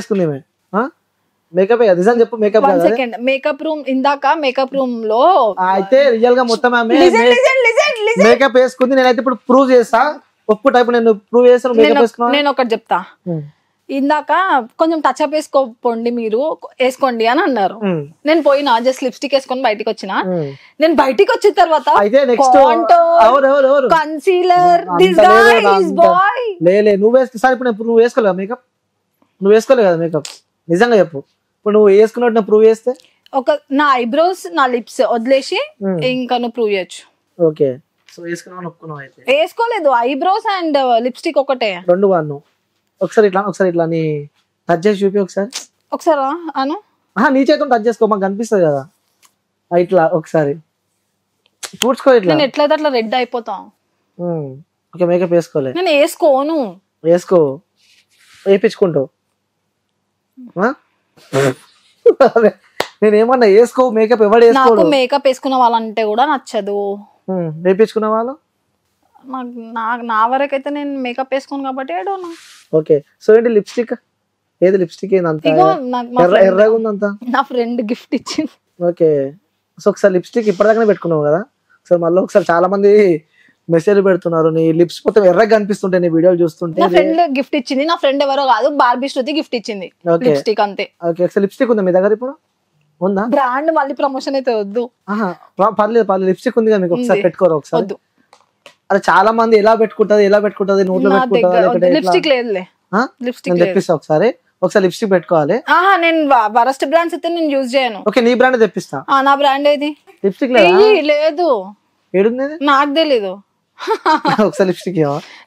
చేసుకుందేమే makeup నిజం చెప్పు makeup one second makeup room ఇందాక మేకప్ రూమ్ లో అయితే రియల్ గా మొత్తం ఆమె మేకప్ వేసుకుంది నేనైతే ఇప్పుడు ప్రూవ్ చేస్తా ఒక్క టైప్ నేను ప్రూవ్ చేస్తాను మేకప్ వేసుకున్నా నేను ఒకటి చెప్తా ఇందాక కొంచెం టచ్ అప్ వేసుకోండి మీరు వేసుకోండి అని అన్నారు నేను పోయినా జస్ట్ లిప్స్టిక్ వేసుకొని బయటికి వచ్చిన నేను బయటికి వచ్చిన తర్వాత అయితే next concealer this guy his boy లే నువ్వు వేసుకున్నా ఇప్పుడు నువ్వు వేసుకోలేదా మేకప్ నువ్వు వేసుకోలేదు కదా మేకప్ నిజంగా చెప్పు ఇప్పుడు నువ్వు వేసుకున్నట్టు ప్రూవ్ చేస్తే ఒక నా ఐబ్రోస్ నా లిప్స్ వదిలేసి ఇంకా నువ్వు ప్రూవ్ చేయొచ్చు ఓకే సో వేసుకున్నావు ఒప్పుకున్నావు అయితే వేసుకోలేదు ఐబ్రోస్ అండ్ లిప్స్టిక్ ఒకటే రెండు వాడిను ఒకసారి ఇట్లా నీ టచ్ చేసి చూపి ఒకసారి అను నీ చేతితో టచ్ చేసుకో మాకు కనిపిస్తుంది కదా ఇట్లా ఒకసారి పూడ్చుకో ఇట్లా నేను ఎట్లయితే అట్లా రెడ్ అయిపోతా ఓకే మేకప్ వేసుకోలే నేను వేసుకోను వేసుకో వేయించుకుంటావు నేను ఏమన్నా వేసుకో మేకప్ ఎవరు నాకు మేకప్ వేసుకున్న వాళ్ళంటే కూడా నచ్చదు వేయించుకున్న వాళ్ళు నా వరకైతే నేను మేకప్ వేసుకోను కాబట్టి ఏడోనా ఓకే సో ఏంటి లిప్స్టిక్ ఏది లిప్స్టిక్ ఏందంత ఎర్రగా ఉందంతా నా ఫ్రెండ్ గిఫ్ట్ ఇచ్చింది ఓకే సో ఒకసారి లిప్స్టిక్ ఇప్పటిదాకానే పెట్టుకున్నావు కదా ఒకసారి మళ్ళీ ఒకసారి చాలా మంది మెసేజ్ పెడుతున్నారు నీ లిప్స్ మొత్తం ఎర్రగా కనిపిస్తుంటే నీ వీడియోలు చూస్తుంటే నా ఫ్రెండ్ గిఫ్ట్ ఇచ్చింది నా ఫ్రెండ్ ఎవరో కాదు బార్బీ శృతి గిఫ్ట్ ఇచ్చింది లిప్స్టిక్ అంతే ఓకే ఒకసారి లిప్స్టిక్ ఉందా మీ దగ్గర ఇప్పుడు ఉందా బ్రాండ్ మళ్ళీ ప్రమోషన్ అయితే వద్దు పర్లేదు లిప్స్టిక్ ఉంది మీకు ఒకసారి పెట్టుకోరు ఒకసారి అది చాలా మంది ఎలా పెట్టుకుంటది నోట్లో పెట్టుకుంటది లిప్స్టిక్ లేదులే లిప్స్టిక్ తెప్పిస్తా ఒకసారి లిప్స్టిక్ పెట్టుకోవాలి నేను వరస్ట్ బ్రాండ్స్ అయితే నేను యూజ్ చేయను ఓకే నీ బ్రాండ్ తెప్పిస్తా నా బ్రాండ్ ఏది లిప్స్టిక్ లేదు ఏడుంది నాకు తెలీదు ఒకసారి లిప్స్టిక్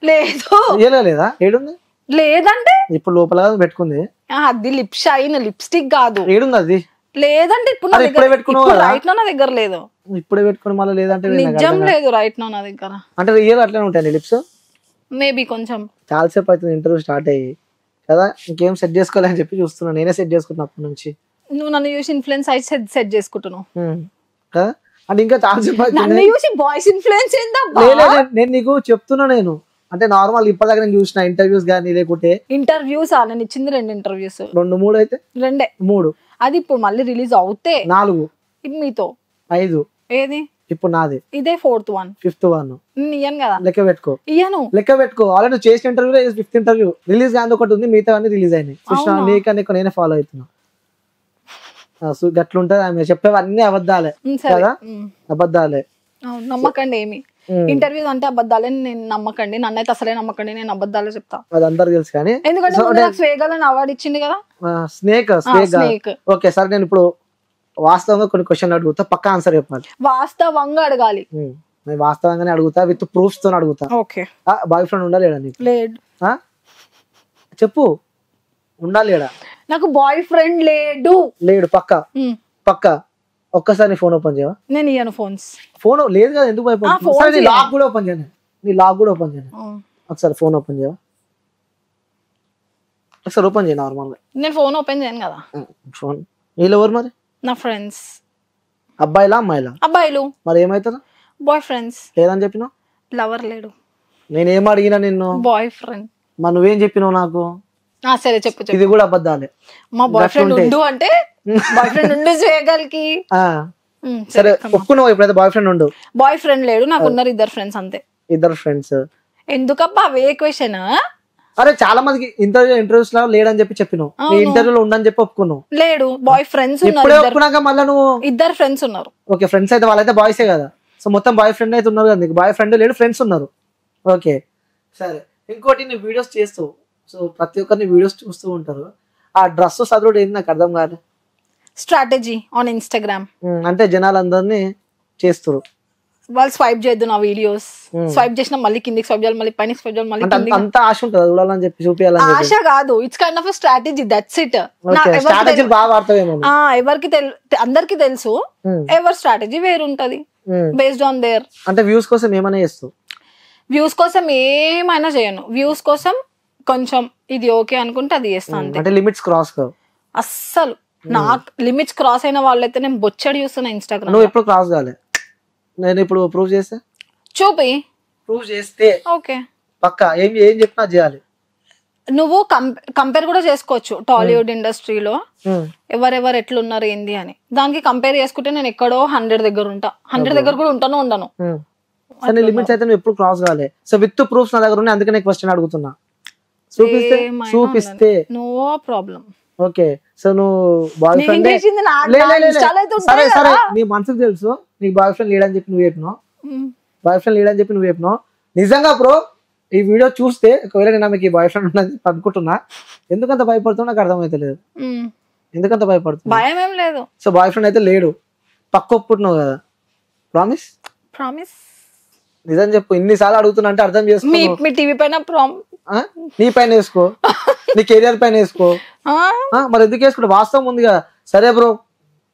లేదు లేదా ఏడుంది లేదంటే ఇప్పుడు లోపల పెట్టుకుంది అది లిప్ షైన్ లిప్స్టిక్ కాదు ఏడుంది అది లేదంటే ఇప్పుడు రైట్ నా దగ్గర లేదు ఇప్పుడే పెట్టుకుని మళ్ళీ లేదంటే నిజం లేదు రైట్ నా దగ్గర అంటే రియల్ అట్లనే ఉంటాయి లిప్స్ మేబీ కొంచెం చాలా సేపు అవుతుంది ఇంటర్వ్యూ స్టార్ట్ అయ్యి కదా ఇంకేం సెట్ చేసుకోవాలి అని చెప్పి చూస్తున్నా నేనే సెట్ చేసుకుంటున్నా అప్పటి నుంచి నువ్వు నన్ను చూసి ఇన్ఫ్లుయెన్స్ అయితే సెట్ చేసుకుంటున్నావు కదా అంటే ఇంకా చాలా సేపు నన్ను చూసి బాయ్స్ ఇన్ఫ్లుయెన్స్ నేను నీకు చెప్తున్నా నేను అంటే నార్మల్ ఇప్పటిదాకా నేను చూసిన ఇంటర్వ్యూస్ కానీ లేకుంటే ఇంటర్వ్యూస్ నేను ఇచ్చింది 2 ఇంటర్వ్యూస్ 2 3 అయితే 2 3 అది ఇప్పుడు మళ్ళీ రిలీజ్ అవుతే 4 మీతో 5 ఏది ఇప్పుడు నాది ఇదే 4th one 5th one ఇయ్యను కదా లెక్క పెట్టుకో లెక్క పెట్టుకో ఆల్రెడీ నువ్వు చేసిన ఇంటర్వ్యూ 5th ఇంటర్వ్యూ రిలీజ్ కాదు ఒకటి ఉంది మిగతా అన్ని రిలీజ్ అయినాయి కృష్ణ నీకు నేనే ఫాలో అవుతున్నా గట్లుంటది ఆమె చెప్పేవన్నీ అబద్ధాలే కదా అబద్ధాలే నమ్మకండి ఏమి ఇంటర్వ్యూస్ అంటే అబద్ధాలే నేను నమ్మకండి నన్నైతే అసలే నమ్మకండి నేను అబద్ధాలే చెప్తా అది అందరు తెలుసు కానీ ఎందుకంటే స్వేగల్ అవార్డు ఇచ్చింది కదా స్నేక్ ఓకే సరే నేను ఇప్పుడు వాస్తవంగా కొన్ని క్వశ్చన్ అడుగుతా పక్కా ఆన్సర్ చెప్పాలి వాస్తవంగా అడగాలి నేను వాస్తవంగానే అడుగుతా విత్ ప్రూఫ్స్ తో అడుగుతా ఓకే బాయ్ ఫ్రెండ్ ఉండాలి నీకు లేడు చెప్పు ఉండాలి నాకు బాయ్ ఫ్రెండ్ లేడు పక్కా ఒక్కసారి నీ ఫోన్ ఓపెన్ చేయవా నేను ఇయ్యను ఫోన్ లేదు కదా ఎందుకు నీ లాక్ కూడా ఓపెన్ చేయను ఒకసారి ఫోన్ ఓపెన్ చేయవా ఒకసారి ఓపెన్ చేయ నార్మల్ గా నేను ఫోన్ ఓపెన్ చేయను కదా ఫోన్ వీళ్ళు ఎవరు మరి నా ఫ్రెండ్స్ అబ్బాయిలా అమ్మాయిలా అబ్బాయిలు మరి ఏమైతారా బాయ్ ఫ్రెండ్స్ లేదని చెప్పినావు లవర్ లేడు నేనేం అడిగినా నిన్ను బాయ్ ఫ్రెండ్ మరి నువ్వేం చెప్పినావు నాకు సరే చెప్పు ఇది కూడా అబద్ధాలే మా బాయ్ ఫ్రెండ్ ఉండు అంటే బాయ్ ఫ్రెండ్ ఉండు చేయగలికి సరే ఒప్పుకున్నావు ఇప్పుడైతే బాయ్ ఫ్రెండ్ ఉండు బాయ్ ఫ్రెండ్ లేడు నాకు ఉన్నారు 2 ఫ్రెండ్స్ అంతే 2 ఫ్రెండ్స్ ఎందుకబ్బా అవే క్వశ్చన్ అరే చాలా మందికి ఇంటర్వ్యూస్ లో లేడని చెప్పినావు నీ ఇంటర్వ్యూలో ఉండని చెప్పి ఒప్పుకున్నావు లేడు బాయ్ ఫ్రెండ్స్ ఇప్పుడే ఒప్పుకున్నాక మళ్ళీ నువ్వు 2 ఫ్రెండ్స్ ఉన్నారు ఓకే ఫ్రెండ్స్ అయితే వాళ్ళైతే బాయ్సే కదా సో మొత్తం బాయ్ ఫ్రెండ్ అయితే ఉన్నారు కదా నీకు బాయ్ ఫ్రెండ్ లేడు ఫ్రెండ్స్ ఉన్నారు ఓకే సరే ఇంకోటి నీ వీడియోస్ చేస్తావు సో ప్రతి ఒక్కరిని వీడియోస్ చూస్తూ ఉంటారు ఆ డ్రెస్ చదువుడు ఏంటి నాకు అర్థం కాదు స్ట్రాటజీ ఆన్ ఇన్స్టాగ్రామ్ అంటే జనాలందరినీ చేస్తారు వాళ్ళు స్వైప్ చేయొద్దు నా వీడియోస్ స్వైప్ చేసినా మళ్ళీ కిందికి స్వైప్ చేయాలి మళ్ళీ పైన స్వైప్ చేయాలి మళ్ళీ అంత ఆశ ఉంటుంది చూడాలని చెప్పి చూపించాలని ఆశ కాదు it's kind of strategy that's it strategy బాగా వాడతావేమో ఎవరికి అందరికి తెలుసు ఎవరి స్ట్రాటజీ వేరుంటది బేస్డ్ ఆన్ దేర్ అంటే వ్యూస్ కోసం ఏమైనా చేస్తావు వ్యూస్ కోసం ఏమైనా చేయను వ్యూస్ కోసం కొంచెం ఇది ఓకే అనుకుంటే అది చేస్తాను అంటే లిమిట్స్ క్రాస్ కావు అస్సలు నాకు లిమిట్స్ క్రాస్ అయిన వాళ్ళైతే నేను బొచ్చడి చూస్తున్నా ఇన్స్టాగ్రామ్ నువ్వు ఎప్పుడు క్రాస్ కాలే నేను ఇప్పుడు ప్రూవ్ చేస్తే చూపి ప్రూవ్ చేస్తే ఓకే పక్కా ఏం చెప్పినా చేయాలి నువ్వు కంపేర్ కూడా చేసుకోవచ్చు టాలీవుడ్ ఇండస్ట్రీలో ఎవరెవరు ఎట్లున్నారు ఏంది అని. దానికి కంపేర్ చేసుకుంటే నేను ఎక్కడో 100 దగ్గర ఉంటా, 100 దగ్గర కూడా ఉంటాను ఉండను. లిమిట్స్ అయితే నువ్వు ఎప్పుడు క్రాస్ కావాలి. సో విత్ ప్రూఫ్స్ నా దగ్గర ఉన్నాయి, అందుకనే క్వశ్చన్ అడుగుతున్నా. చూపిస్తే నో ప్రాబ్లం. ఓకే. సో నువ్వు బాయ్ ఫ్రెండ్ సరే సరే నీ మనసుకు తెలుసు నీకు బాయ్ ఫ్రెండ్ లేడని చెప్పి నువ్వు చెప్పినావు, బాయ్ ఫ్రెండ్ లేడని చెప్పి నువ్వు చెప్పినావు. నిజంగా బ్రో ఈ వీడియో చూస్తే ఒకవేళ నేను ఆమెకి బాయ్ ఫ్రెండ్ ఉన్నది అనుకుంటున్నా, ఎందుకంత భయపడుతున్నా నాకు అర్థమైతలేదు. ఎందుకంత భయపడుతున్నా? భయం ఏం లేదు. సో బాయ్ ఫ్రెండ్ అయితే లేడు, పక్క ఒప్పుకుంటున్నావు కదా? ప్రామిస్? ప్రామిస్. నిజం చెప్పు. ఇన్నిసార్లు అడుగుతున్నా అంటే అర్థం చేసుకో. మీ టీవీ పైన నీ పైన వేసుకో, నీ కెరియర్ పైన వేసుకో. మరి ఎందుకు వేసుకుంటే వాస్తవం ఉంది కదా. సరే బ్రో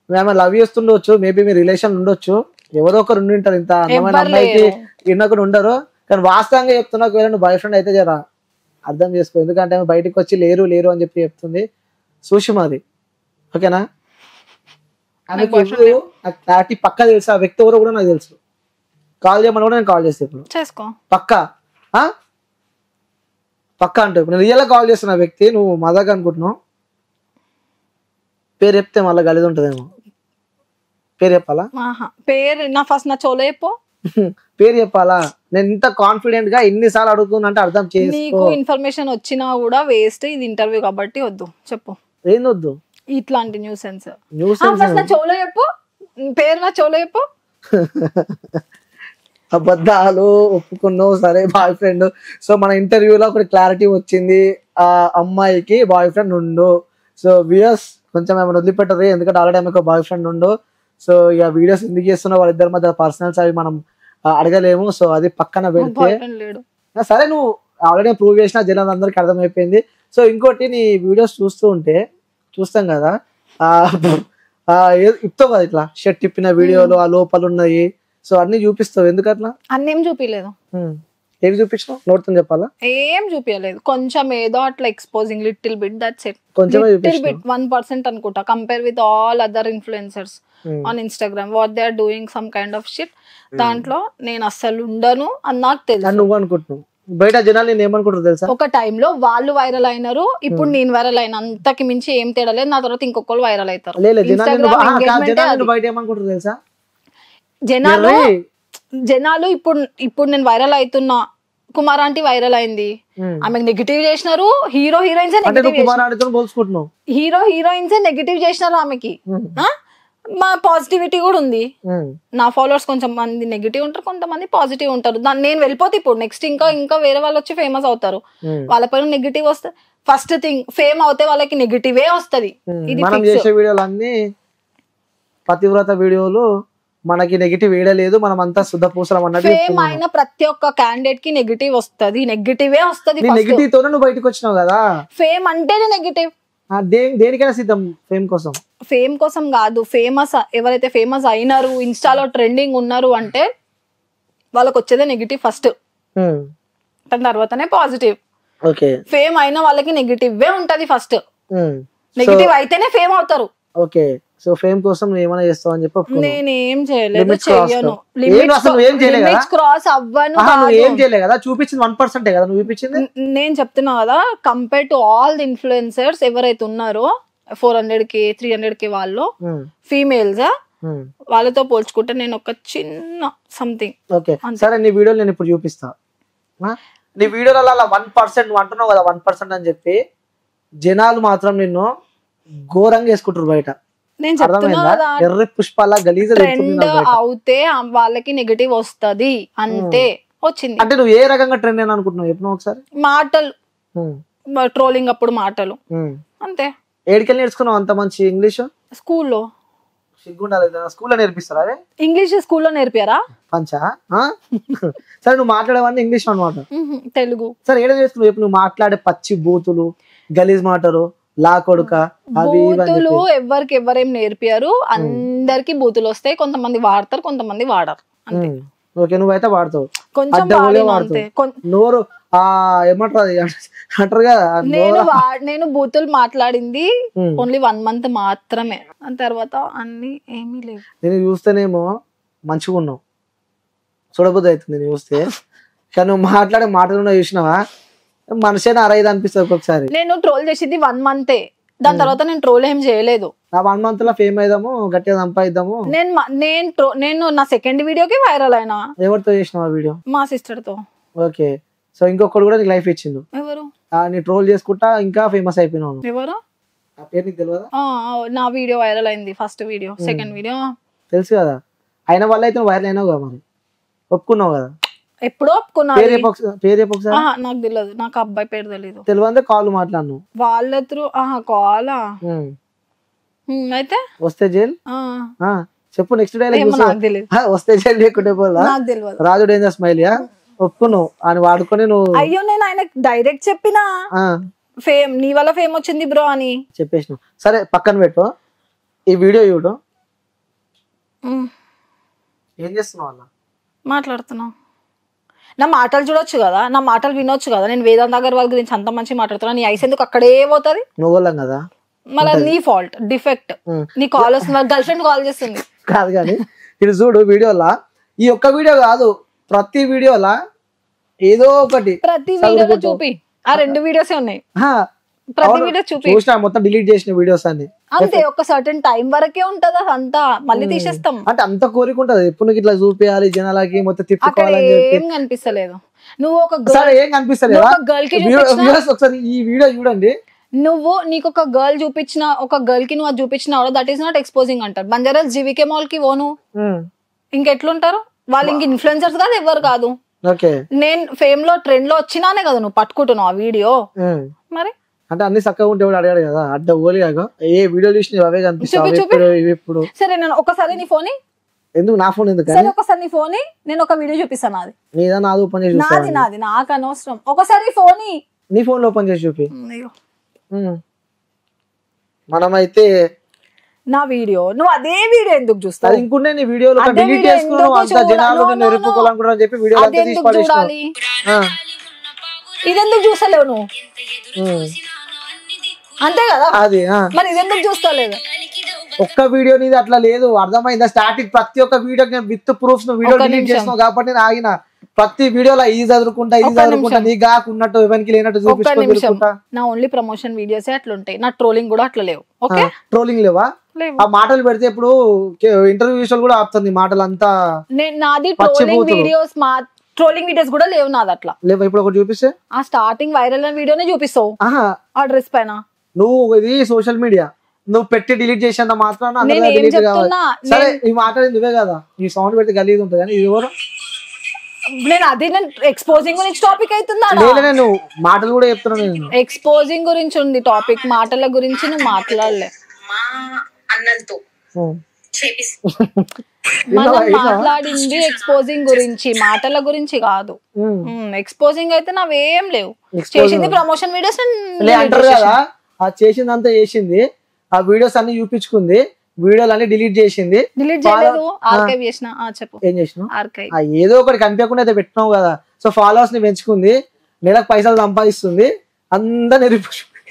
మేము లవ్ చేస్తుండొచ్చు, మేబీ మీ రిలేషన్ ఉండొచ్చు, ఎవరో ఒకరు ఉండి ఉంటారు, ఇంత అందమైన అమ్మాయికి ఇన్నొకరు ఉండరు. కానీ వాస్తవంగా చెప్తున్నా ఒకవేళ నువ్వు బాయ్ ఫ్రెండ్ అయితే జరా అర్థం చేసుకో. ఎందుకంటే ఆమె బయటకు వచ్చి లేరు లేరు అని చెప్పి చెప్తుంది సుషిమాది. ఓకేనా? ఆమెకి పక్క తెలుసు, ఆ వ్యక్తి ఎవరో కూడా నాకు తెలుసు. కాల్ చేయమని కూడా నేను కాల్ చేస్తాను ఇప్పుడు. చేసుకో పక్కా పక్కా అంటే ఇప్పుడు నేను రియల్ గా కాల్ చేస్తున్న వ్యక్తి, నువ్వు మజాక్ అనుకుంటున్నావు. పేరు చెప్తే మళ్ళీ గలీజ్ ఉంటదేమో. పేరు చెప్పాలా? పేరు నా ఫస్ట్ నా చోలో చెప్పు. పేరు చెప్పాలా? నేను ఇంత కాన్ఫిడెంట్ గా ఎన్నిసార్లు అడుగుతున్నా అంటే అర్థం చేసుకో. నీకు ఇన్ఫర్మేషన్ వచ్చినా కూడా వేస్ట్, ఇది ఇంటర్వ్యూ కాబట్టి వద్దు. చెప్పు ఏంది వద్దు? ఇట్లాంటి న్యూసెన్స్ నా చోలో చెప్పు. పేరు నా చోలో చెప్పు. అబద్ధాలు ఒప్పుకున్నావు. సరే బాయ్ ఫ్రెండ్. సో మన ఇంటర్వ్యూలో ఒకటి క్లారిటీ వచ్చింది, ఆ అమ్మాయికి బాయ్ ఫ్రెండ్ ఉండు. సో వ్యూయర్స్ కొంచెం ఏమైనా వదిలిపెట్టరు, ఎందుకంటే ఆల్రెడీ ఆమెకు బాయ్ ఫ్రెండ్ ఉండు. సో ఇక వీడియోస్ ఎందుకు చేస్తున్నా, వాళ్ళిద్దరి మధ్య పర్సనల్స్ అవి మనం అడగలేము. సో అది పక్కన పెడితే సరే, నువ్వు ఆల్రెడీ ప్రూవ్ చేసిన జనాలు అందరికి అర్థమైపోయింది. సో ఇంకోటి నీ వీడియోస్ చూస్తాం కదా, ఇస్తావు కదా ఇట్లా షర్ట్ తిప్పిన వీడియోలు, ఆ లోపల ఉన్నాయి, సో అన్ని చూపిస్తావు. ఎందుకు అట్లా? అన్ని ఏం చూపించలేదు. ఏమి చూపించినావు? నోట్తో చెప్పాలా? ఏం చూపించలేదు, కొంచెం ఏదో అట్లా exposing little bit, that's it. కొంచెం 1% అనుకుంటా, compare with all other influencers on Instagram what they are doing some kind of shit. దాంట్లో నేను అస్సలు ఉండను అని నాకు తెలుసు. నువ్వు అనుకుంటున్నావు, బయట జనాలు నేను ఏమనుకుంటారు తెలుసా? ఒక టైంలో వాళ్ళు వైరల్ అయినారు, ఇప్పుడు నేను వైరల్ అయిన, అంతకి మించి ఏం తేడా లేదు. నా తర్వాత ఇంకొకరు వైరల్ అవుతారు. జనాలు ఇప్పుడు నేను వైరల్ అవుతున్నా, కుమార్ ఆంటీ వైరల్ అయింది, ఆమెకు నెగిటివ్ చేసినారు. హీరో హీరోయిన్స్ నెగిటివ్ చేసినారు ఆమెకి. మా పాజిటివిటీ కూడా ఉంది. నా ఫాలోవర్స్ కొంచెం మంది నెగిటివ్ ఉంటారు, కొంతమంది పాజిటివ్ ఉంటారు. దాన్ని నేను వెళ్ళిపోతే ఇప్పుడు నెక్స్ట్ ఇంకా వేరే వాళ్ళు వచ్చి ఫేమస్ అవుతారు, వాళ్ళ పైన నెగిటివ్ వస్తుంది. ఫస్ట్ థింగ్ ఫేమ్ అవుతే వాళ్ళకి నెగిటివే వస్తుంది. పతివ్రత వీడియోలు మనకి నెగిటివ్ వేయలేదు, మనం అంతా శుద్ధ పూసలం అన్నట్టు. ఫేమ్ అయిన ప్రతి ఒక్క క్యాండిడేట్ కి నెగిటివ్ వస్తుంది, నెగిటివే వస్తుంది. నెగిటివ్ తోనే నువ్వు బయటకు వచ్చినావు కదా. ఫేమ్ అంటేనే నెగిటివ్. దేనికైనా సిద్ధం ఫేమ్ కోసం. ఫేమ్ కోసం కాదు, ఫేమస్ ఎవరైతే ఫేమస్ అయినారు, ఇన్స్టాలో ట్రెండింగ్ ఉన్నారు అంటే వాళ్ళకి వచ్చేదే నెగిటివ్ ఫస్ట్, దాని తర్వాతనే పాజిటివ్. ఫేమ్ అయిన వాళ్ళకి నెగిటివ్ ఉంటది ఫస్ట్, నెగిటివ్ అయితేనే ఫేమ్ అవుతారు. ఓకే, సో ఫేమ్ కోసం నువ్వు ఏమైనా చేస్తావు అని చెప్పి నేనేం చేయలేదు, చెయ్యను. లిమిట్స్ క్రాస్ అవ్వను. ఏం చేయలేదు కదా, చూపించింది 1% కదా నువ్వు చూపించింది. నేను చెప్తున్నా కదా, compare to all the influencers ఎవరైతే ఉన్నారో 400K 300K వాళ్ళు ఫీమేల్స్, వాళ్ళతో పోల్చుకుంటే నేను ఒక చిన్న సంథింగ్. ఓకే సరే, నీ వీడియోలు నేను ఇప్పుడు చూపిస్తా. నీ వీడియోలలో అలా 1% నువ్వు అంటున్నావు కదా 1% అని చెప్పి, జనాలు మాత్రం నిన్ను ఘోరంగా వేసుకుంటారు బయట. నేను చెప్తున్నా కదా, ఎర్ర పుష్పాల గలీజ ట్రెండ్ అవుతే వాళ్ళకి నెగటివ్ వస్తది అంతే. వచ్చింది అంటే నువ్వు ఏ రకంగా ట్రెండ్ అని అనుకుంటున్నావు చెప్పు ఒకసారి. మాటలు, ట్రోలింగ్ అప్పుడు మాటలు అంతే. ఏడికెళ్ళి నేర్చుకున్నావు అంత మంచి ఇంగ్లీష్? స్కూల్లో. స్కూల్లో నేర్పిస్తారా అదే ఇంగ్లీష్? స్కూల్లో నేర్పారా? పంచా. సరే నువ్వు మాట్లాడేవన్నీ ఇంగ్లీష్ అన్నమాట, తెలుగు. సరే ఏడ నేర్చుకున్నావు చెప్పు? నువ్వు మాట్లాడే పచ్చి బూతులు, గలీజ్ మాటలు, లా కొడుక, బూతులు ఎవరికి ఎవరేం నేర్పారు? అందరికి బూతులు వస్తాయి, కొంతమంది వాడతారు, కొంతమంది వాడరు. ఓకే, నువ్వైతే వాడతావు కొంచెం. నోరు ఏమంటారు అంటారు కదా. నేను బూతులు మాట్లాడింది ఓన్లీ 1 month మాత్రమే, దాని తర్వాత అన్ని ఏమీ లేవు. నేను చూస్తేనేమో మంచిగా ఉన్నావు, చూడబుద్ధి అవుతుంది నేను చూస్తే. కానీ నువ్వు మాట్లాడే మాటలు చూసినావా, మనిషిని అరైదు అనిపిస్తుంది ఒక్కొక్కసారి. నేను ట్రోల్ చేసింది 1 month, దాని తర్వాత నేను ట్రోల్ ఏం చేయలేదు. ఆ 1 month లో ఫేమ్ అయిదాము, గట్టిగా సంపాదిద్దాము. నేను నా సెకండ్ వీడియోకి వైరల్ అయినా. ఎవరితో చేసినావు ఆ వీడియో? మా సిస్టర్ తో. ఓకే, సో ఇంకొకటి కూడా నీకు లైఫ్ ఇచ్చిండు. ఎవరు? నీ ట్రోల్ చేసుకుంటా ఇంకా ఫేమస్ అయిపోయినావు. ఎవరు? ఆ పేరు నీకు తెలియదా? నా వీడియో వైరల్ అయింది, ఫస్ట్ వీడియో. సెకండ్ వీడియో తెలుసు కదా, అయిన వల్ల అయితే వైరల్ అయినావు కదా, మరి ఒప్పుకున్నావు కదా. ఎప్పుడో ఒప్పుకున్నా. పేరు ఒకసారి. నాకు తెలియదు, నాకు అబ్బాయి పేరు తెలియదు. తెలియదు కాల్ మాట్లాడను వాళ్ళ త్రూ. కాలా అయితే వస్తే జైల్ చెప్పు. నెక్స్ట్ డైలాగ్ నాకు తెలియదు. వస్తే జైలు లేకుంటే పోలా, నాకు తెలియదు. రాజు డేంజర్ స్మైల్ ఒప్పుకున్నావు అని వాడుకొని నువ్వు. అయ్యో నేను ఆయన డైరెక్ట్ చెప్పినా ఫేమ్ నీ వల్ల ఫేమ్ వచ్చింది బ్రో అని చెప్పేసినావు. సరే పక్కన పెట్టు, ఈ వీడియో చూడు. ఏం చేస్తున్నావు అలా మాట్లాడుతున్నావు? నా మాటలు చూడొచ్చు కదా, నా మాటలు వినొచ్చు కదా. నేను వేదాంత్ అగర్వాల్ గురించి అంత మంచి మాట్లాడుతున్నా, నీ ఐస్ ఎందుకు అక్కడే పోతుంది? నువ్వులం కదా, మళ్ళీ నీ ఫాల్ట్, డిఫెక్ట్. నీ కాల్ వస్తుంది, గర్ల్ ఫ్రెండ్ కాల్ చేస్తుంది. కాదు కానీ ఇది చూడు వీడియోలా, ఈ ఒక్క వీడియో కాదు, ప్రతి వీడియోలా ఏదో ఒకటి. ప్రతి వీడియోలో చూపి, ఆ 2 వీడియోసే ఉన్నాయి. ప్రతి వీడియో చూపి. చూసినా మొత్తం డిలీట్ చేసిన వీడియోస్ అన్ని. అంతే, ఒక సర్టెన్ టైం వరకే ఉంటది అంతా, మళ్ళీ తీసేస్తాం. అంటే అంత కోరిక ఉంటది ఎప్పుడు నీకు ఇట్లా చూపించాలి జనాలకి, మొత్తం తిప్పుకోవాలని చెప్పి. ఏం కనిపిస్తలేదు. నువ్వు ఒక ఏం కనిపిస్తలేదు గర్ల్ కి ఒకసారి ఈ వీడియో చూడండి. నీకు ఒక గర్ల్ చూపించిన, ఒక గర్ల్ కి నువ్వు అది చూపించిన దట్ ఈస్ నాట్ ఎక్స్పోజింగ్ అంటారు. బంజారాస్ జీవికే మాల్ కి పోను, ఇంకెట్లుంటారు వాళ్ళు? ఇంక ఇన్ఫ్లుయెన్సర్స్ కాదు, ఎవరు కాదు. నేను ఫేమ్ లో ట్రెండ్ లో వచ్చినానే కదా నువ్వు పట్టుకుంటున్నావు ఆ వీడియో. మరి అంటే అన్ని చక్కగా ఉంటే అడిగాడు కదా, అడ్డ ఓలి ఏ వీడియో చూసిన అవే కనిపిస్తాయి ఇప్పుడు. సరే నేను ఒకసారి నీ ఫోన్ ఎందుకు, నా ఫోన్ ఎందుకు? సరే ఒకసారి నీ ఫోన్ నేను ఒక వీడియో చూపిస్తాను. నాది నీదా? నాది ఓపెన్ చేసి నాది నాకు అనవసరం. ఒకసారి ఫోన్ నీ ఫోన్ లో ఓపెన్ చేసి చూపి. మనమైతే నా వీడియో నువ్వు అదే వీడియో ఎందుకు చూస్తావు? ఇంకొన్ని నీ వీడియోలు డిలీట్ చేసుకున్నావు, అంత జనాలు నిన్ను ఎరుపుకోవాలనుకుంటారని చెప్పి వీడియో అంతా తీసి పడేసావు. ఇదెందుకు చూస్తలేవు నువ్వు? అంతే కదా, అది మరి ఇదెందుకు చూస్తలేదు? ఒక్క వీడియో నీది అట్లా లేదు, అర్థమైందా? స్టార్టింగ్ ప్రతి ఒక్క వీడియో విత్ ప్రూఫ్స్ నువ్వు వీడియో డిలీట్ చేసినావు కాబట్టి నేను ఆగిన. ప్రతి వీడియోలో ఈ చదువుకుంటా నీ కాకున్నట్టు ఎవరికి లేనట్టు చూపించుకుంటా. నా ఓన్లీ ప్రమోషన్ వీడియోస్ అట్లుంటాయి, నా ట్రోలింగ్ కూడా అట్లా లేవు. ఓకే, ట్రోలింగ్ లేవా? ఆ మాటలు పెడితే ఇప్పుడు ఇంటర్వ్యూస్ కూడా ఆపుతుంది మాటలు అంతా. నాది ట్రోలింగ్ వీడియోస్, ట్రోలింగ్ వీడియోస్ కూడా లేవు నాది అట్లా లేవు. ఇప్పుడు ఒకటి చూపిస్తే ఆ స్టార్టింగ్ వైరల్ అయిన వీడియోనే చూపిస్తావు ఆ డ్రెస్ పైన. నువ్వు ఇది సోషల్ మీడియా నువ్వు పెట్టి డిలీట్ చేసేంత మాత్రాన సరే ఈ మాట్లాడింది నువ్వే కదా, ఈ సౌండ్ పెడితే గలీజ్ ఉంటుంది కానీ ఇది ఎవరు? నేను ఎక్స్పోజింగ్ గురించి టాపిక్ అవుతుందా? నేను మాటలు కూడా చెప్తున్నాను. నేను ఎక్స్పోజింగ్ గురించి ఉంది టాపిక్, మాటల గురించి నువ్వు మాట్లాడలే. మనం మాట్లాడింది ఎక్స్పోజింగ్ గురించి, మాటల గురించి కాదు. ఎక్స్పోజింగ్ అయితే నావేం లేవు. చేసింది ప్రమోషన్ వీడియోస్ అంటారు కదా, ఆ చేసిందంతా చేసింది, ఆ వీడియోస్ అన్ని చూపించుకుంది, వీడియోలు అన్ని డిలీట్ చేసింది. డిలీట్ చేయలేదు, ఆర్కైవ్ చేసిన. చెప్పు ఏం చేసినావు? ఆర్కైవ్ ఏదో ఒకటి కనిపించకుండా అయితే పెట్టినావు కదా. సో ఫాలోవర్స్ ని పెంచుకుంది, నెలకు పైసలు సంపాదిస్తుంది, అందరు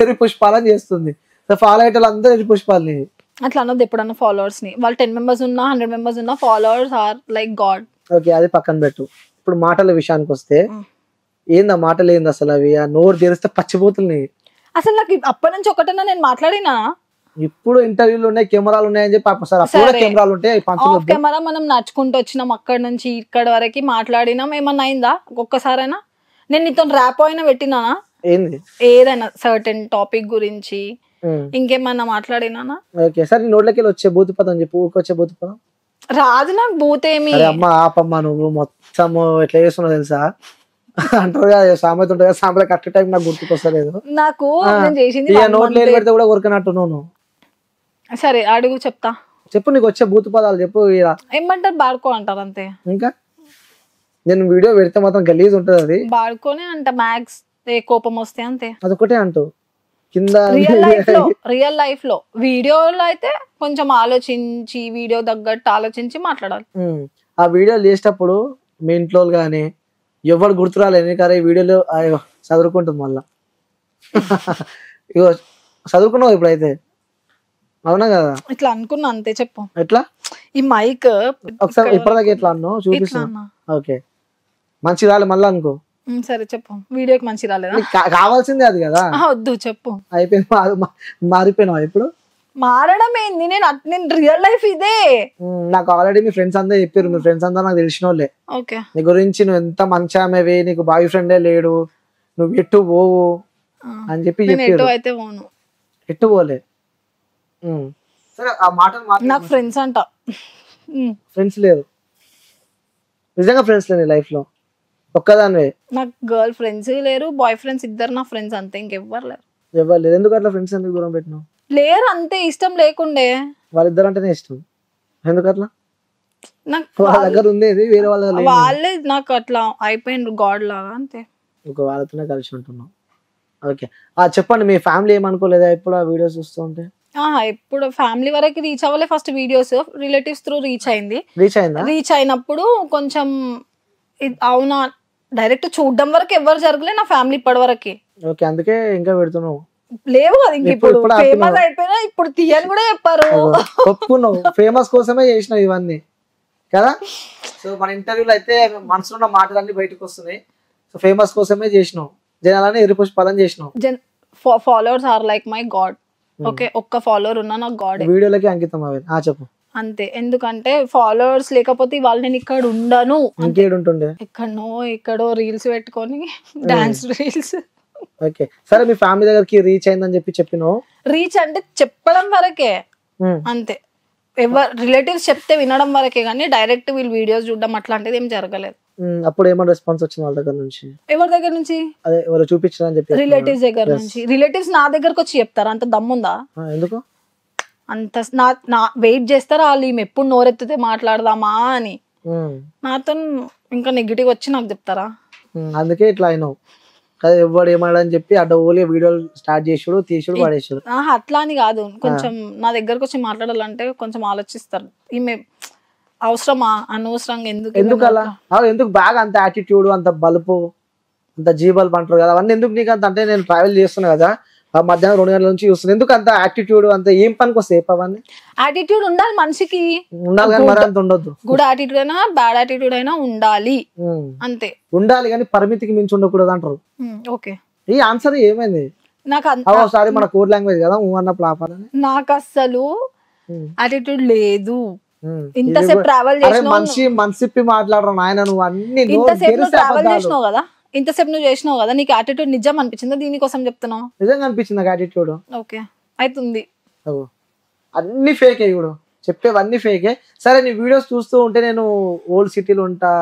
ఎరి పుష్పాలని చేస్తుంది. సో ఫాలో అయ్యేటోళ్ళు అందరూ ఎరి పుష్పాలని. అట్లా అన్నది ఎప్పుడన్నా ఫాలోవర్స్ ని. వాళ్ళు 10 members ఉన్నా 100 members ఉన్నా followers are like God. Okay, అది పక్కన పెట్టు. ఇప్పుడు మాటల విషయానికి వస్తే ఏందా మాటలు ఏంది అసలు? అవి ఆ నోరు తెరిస్తే పచ్చిపోతున్నాయి. అసలు నాకు అప్పటి నుంచి ఒకటన్నా నేను మాట్లాడినా? ఇప్పుడు ఇంటర్వ్యూలు ఉన్నాయి, కెమెరాలు ఉన్నాయని చెప్పి కెమెరాలు ఉంటాయి. ఆఫ్ కెమెరా మనం నడుచుకుంటూ వచ్చినాం, అక్కడి నుంచి ఇక్కడ వరకు మాట్లాడినాం. ఏమన్నా అయిందా ఒక్కసారైనా? నేను నీతో ర్యాప్ అయినా పెట్టినానా? ఏంది ఏదైనా సర్టెన్ టాపిక్ గురించి ఇంకేమన్నా మాట్లాడినానా? ఓకే, సరే నోట్లకి వచ్చే బూతు పదం చెప్పు. ఊరికొచ్చే బూతు పదం రాదు నాకు. బూతేమి అమ్మ ఆపమ్మా, నువ్వు మొత్తం ఎట్లా చేస్తున్నావు తెలుసా అంటారు కదా, సామెత ఉంటుంది కదా, సామెత కరెక్ట్ టైం నాకు గుర్తుకొస్తలేదు. నాకు నోట్లు ఏం పెడితే కూడా కొరకనట్టు నువ్వు. సరే అడుగు, చెప్తా. చెప్పు, నీకు వచ్చే బూతు పదాలు చెప్పు. ఏమంటారు? బాడుకో అంటారు అంతే. ఇంకా నేను వీడియో పెడితే మాత్రం గలీజ్ ఉంటది. అది బాడుకోనే అంట, మ్యాక్స్ కోపం వస్తే అంతే. అదొకటే అంటూ కింద. రియల్ లైఫ్ లో వీడియోలో అయితే కొంచెం ఆలోచించి, వీడియో తగ్గట్టు ఆలోచించి మాట్లాడాలి. ఆ వీడియోలు చేసేటప్పుడు మీ ఇంట్లో గానీ ఎవరు గుర్తురాలేదు కానీ ఈ వీడియోలో చదువుకుంటుంది మళ్ళా. ఇగో చదువుకున్నావు ఇప్పుడైతే, అవునా కదా? ఇట్లా అనుకున్నా అంతే. చెప్పు ఎట్లా? ఈ మైక్ ఒకసారి ఇప్పటిదాకా ఎట్లా అన్నావు చూపిస్తున్నా. ఓకే, మంచి రాలి మళ్ళా అనుకో. సరే చెప్పు, వీడియోకి మంచి రాలేదా? నీకు కావాల్సిందే అది కదా. వద్దు చెప్పు. అయిపోయింది, మారిపోయినావు ఇప్పుడు. మారడం ఏంది? నేను రియల్ లైఫ్ ఇదే. నాకు ఆల్రెడీ మీ ఫ్రెండ్స్ అందరూ చెప్పారు, మీ ఫ్రెండ్స్ అందరూ నాకు తెలిసిన వాళ్ళే. ఓకే. నీ గురించి నువ్వు ఎంత మంచి ఆమెవి, నీకు బాయ్ ఫ్రెండే లేడు, నువ్వు ఎట్టు పోవు అని చెప్పి చెప్పారు. అయితే పోను, ఎట్టు పోలే. సరే ఆ మాటలు నాకు ఫ్రెండ్స్ అంట. ఫ్రెండ్స్ లేరు, నిజంగా ఫ్రెండ్స్ లేరు లైఫ్ లో, ఒక్కదానివే. నాకు గర్ల్ ఫ్రెండ్స్ లేరు, బాయ్ ఫ్రెండ్స్ ఇద్దరు నా ఫ్రెండ్స్ అంతే, ఇంకెవ్వరు లేరు. ఎవరు లేరు. ఎందుకు అట్లా ఫ్రెండ్స్ ఎందుకు దూరం పెట్టినావు? లేరు అంతే, ఇష్టం లేకుండే. వాళ్ళిద్దరు అంటేనే ఇష్టం, ఎందుకు అట్లా? నాకు వాళ్ళ దగ్గర ఉండేది వేరే వాళ్ళ దగ్గర లేదు. వాళ్ళే నాకు అట్లా అయిపోయిండ్రు గాడ్ లాగా అంతే. ఒక వాళ్ళతోనే కలిసి ఉంటున్నాం. ఓకే, చెప్పండి, మీ ఫ్యామిలీ ఏమనుకోలేదా ఇప్పుడు ఆ వీడియోస్ చూస్తూ ఉంటే? ఎప్పుడు ఫ్యామిలీ వరకు రీచ్ అవ్వలే, first videos relatives through reach అయింది. రీచ్ అయిందా? రీచ్ అయినప్పుడు కొంచెం అవునా, డైరెక్ట్ చూడడం వరకు ఎవరు జరగలే నా ఫ్యామిలీ ఇప్పటి వరకు. ఓకే, అందుకే ఇంకా పెడుతున్నావు. లేవు కదా ఇంక, ఇప్పుడు ఫేమస్ అయిపోయినా ఇప్పుడు తీయని కూడా చెప్పారు. ఒప్పుకున్నావు, ఫేమస్ కోసమే చేసినావు ఇవన్నీ కదా. సో మన ఇంటర్వ్యూలో అయితే మనసులో ఉన్న మాటలన్నీ బయటకు వస్తున్నాయి. సో ఫేమస్ కోసమే చేసినావు, జనాలని ఎరిపుష్ పదం చేసినావు. Followers are like my god. Okay, ఒక్క ఫాలోవర్ ఉన్నా నాకు గాడ్. వీడియోలకి అంకితం అవి. చెప్పు. అంతే, ఎందుకంటే ఫాలోవర్స్ లేకపోతే వాళ్ళు నేను ఇక్కడ ఉండను. ఇంకేడుంటుండే? ఎక్కడో రీల్స్ పెట్టుకొని డాన్స్ రీల్స్. ఓకే, సరే మీ ఫ్యామిలీ దగ్గరికి రీచ్ అయిందని చెప్పినావు. రీచ్ అంటే చెప్పడం వరకే అంతే, ఎవరు రిలేటివ్స్ చెప్తే వినడం వరకే, కానీ డైరెక్ట్ వీళ్ళు వీడియోస్ చూడడం అట్లాంటిది ఏం జరగలేదు. అప్పుడు ఏమైనా రెస్పాన్స్ వచ్చింది వాళ్ళ దగ్గర నుంచి? ఎవరి దగ్గర నుంచి? అదే ఎవరు చూపించారని చెప్పి. రిలేటివ్స్ దగ్గర నుంచి. రిలేటివ్స్ నా దగ్గరకు వచ్చి చెప్తారా? అంత దమ్ముందా? ఎందుకు అంత నా వెయిట్ చేస్తారా వాళ్ళు, ఈమె ఎప్పుడు నోరెత్తితే మాట్లాడదామా అని. నాతో ఇంకా నెగిటివ్ వచ్చి నాకు చెప్తారా? అందుకే ఇట్లా అయినావు కదా. ఎవడు ఏమని చెప్పి అడ్డగోలి వీడియోలు స్టార్ట్ చేసుడు, తీసుడు, పడేసాడు. అట్లా అని కాదు, కొంచెం నా దగ్గరకు వచ్చి మాట్లాడాలంటే కొంచెం ఆలోచిస్తారు. ఈమె అవసరమా, అనవసరంగా ఎందుకు అలా, ఎందుకు బాగా అంత యాటిట్యూడ్, అంత బలుపు, అంత జీబల్పు అంటారు కదా, అవన్నీ ఎందుకు నీకు అంత? అంటే నేను ట్రావెల్ చేస్తున్నా కదా, మధ్యాహ్నం 2 గంటల నుంచి చూస్తుంది, ఎందుకు అంత యాటిట్యూడ్? అంత ఏం పనికి వస్తాయి అవన్నీ? యాటిట్యూడ్ ఉండాలి మనిషికి, ఉండాలి కానీ మరి అంత ఉండొద్దు. గుడ్ యాటిట్యూడ్ అయినా బ్యాడ్ యాటిట్యూడ్ అయినా ఉండాలి, అంతే. ఉండాలి కానీ పరిమితికి మించి ఉండకూడదు అంటారు. ఓకే, ఈ ఆన్సర్ ఏమైంది? నాకు సారీ, మన కోడ్ లాంగ్వేజ్ కదా, అన్న ప్లాపాలని. నాకు అసలు యాటిట్యూడ్ లేదు. ఇంతసేపు ట్రావెల్ మనసిప్పి మాట్లాడరు నాయన, నువ్వు అన్ని ఇంతసేపు ట్రావెల్ చేసినావు కదా, ఇంతసేపు నువ్వు చేసినావు కదా, నీకు యాటిట్యూడ్ నిజం అనిపించిందా? దీనికోసం చెప్తున్నావు? నిజంగా అనిపించింది నాకు యాటిట్యూడ్. ఓకే, అవుతుంది. అన్ని ఫేకే ఇప్పుడు చెప్పేవన్నీ ఫేకే. సరే, నీ వీడియోస్ చూస్తూ ఉంటే నేను ఓల్డ్ సిటీలో ఉంటా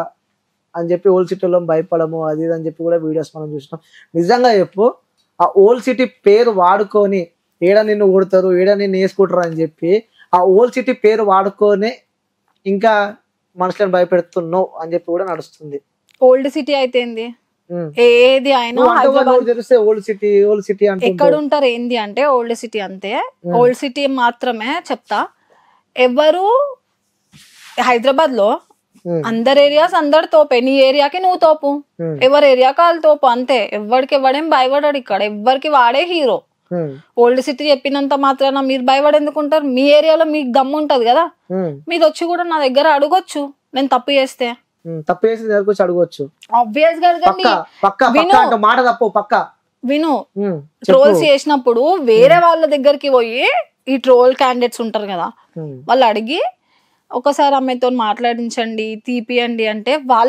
అని చెప్పి ఓల్డ్ సిటీలో భయపడము అది ఇది అని చెప్పి కూడా వీడియోస్ మనం చూసినాం. నిజంగా చెప్పు, ఆ ఓల్డ్ సిటీ పేరు వాడుకొని ఏడ నిన్ను కొడతారు, ఏడ నిన్ను వేసుకుంటారు అని చెప్పి ఆ ఓల్డ్ సిటీ పేరు వాడుకొని ఇంకా మనుషులను భయపెడుతున్నావు అని చెప్పి కూడా నడుస్తుంది. ఓల్డ్ సిటీ అయితే ఏంది, ఏది అయినా ఓల్డ్ సిటీ ఎక్కడ ఉంటారు ఏంది అంటే ఓల్డ్ సిటీ అంతే. ఓల్డ్ సిటీ మాత్రమే చెప్తా. ఎవరు హైదరాబాద్ లో అందరు ఏరియాస్ అందరు తోపే, నీ ఏరియాకి నువ్వు తోపు, ఎవరి ఏరియాకి వాళ్ళు తోపు, అంతే. ఎవరికి ఎవడేం భయపడాడు ఇక్కడ, ఎవరికి వాడే హీరో. ఓల్డ్ సిటీ చెప్పినంత మాత్రాన మీరు భయపడేందుకుంటారు? మీ ఏరియాలో మీకు దమ్ము ఉంటది కదా, మీరు వచ్చి కూడా నా దగ్గర అడగొచ్చు. నేను తప్పు చేస్తే అడగొచ్చు. ఆబ్వియస్ గా విను, ట్రోల్స్ చేసినప్పుడు వేరే వాళ్ళ దగ్గరికి పోయి ఈ ట్రోల్ క్యాండిడేట్స్ ఉంటారు కదా, వాళ్ళు అడిగి ఒకసారి అమ్మాయితో మాట్లాడించండి, తీపియండి అంటే వాళ్ళకి